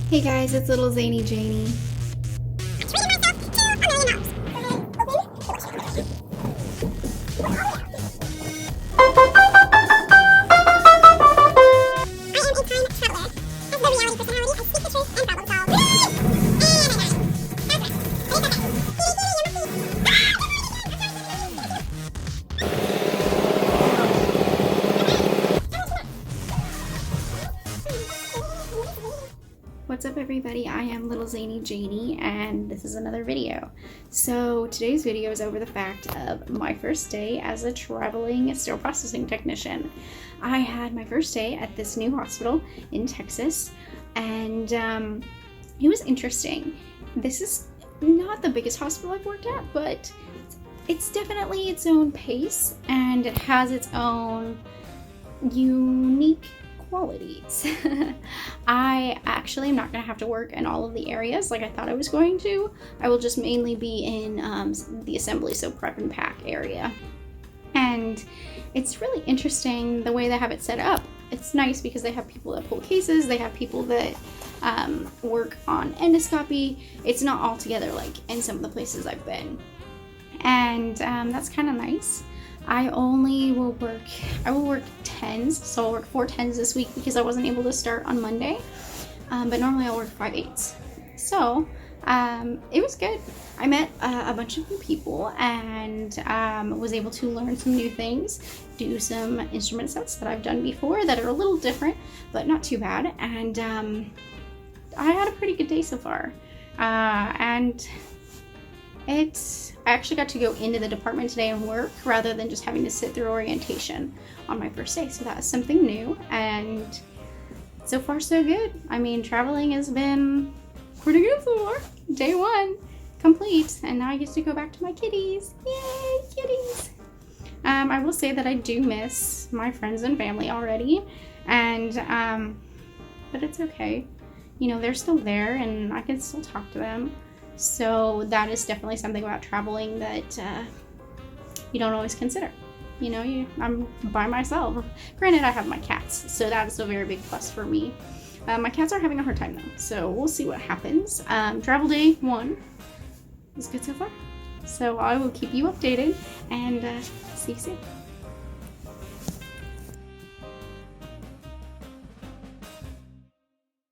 Hey guys, it's little Zany Janie. What's up everybody, I am little Zany Janie and this is another video. So today's video is over the fact of my first day as a traveling sterile processing technician. I had my first day at this new hospital in Texas and it was interesting. This is not the biggest hospital I've worked at, but it's definitely its own pace and it has its own unique qualities. I actually am not going to have to work in all of the areas like I thought I was going to. I will just mainly be in the assembly, so prep and pack area. And it's really interesting the way they have it set up. It's nice because they have people that pull cases, they have people that work on endoscopy. It's not all together like in some of the places I've been. And that's kind of nice. I will work 10s, so I'll work 4 10s this week because I wasn't able to start on Monday, but normally I'll work 5 8s. So it was good. I met a bunch of new people and was able to learn some new things, do some instrument sets that I've done before that are a little different, but not too bad. And I had a pretty good day so far. And I actually got to go into the department today and work rather than just having to sit through orientation on my first day. So that was something new and so far so good. I mean, traveling has been pretty good so far. Day 1 complete and now I get to go back to my kitties. Yay, kitties! I will say that I do miss my friends and family already and but it's okay. You know, they're still there and I can still talk to them. So that is definitely something about traveling that you don't always consider. You know, I'm by myself. Granted, I have my cats, so that is a very big plus for me. My cats are having a hard time though, so we'll see what happens. Travel day 1 is good so far. So I will keep you updated and see you soon.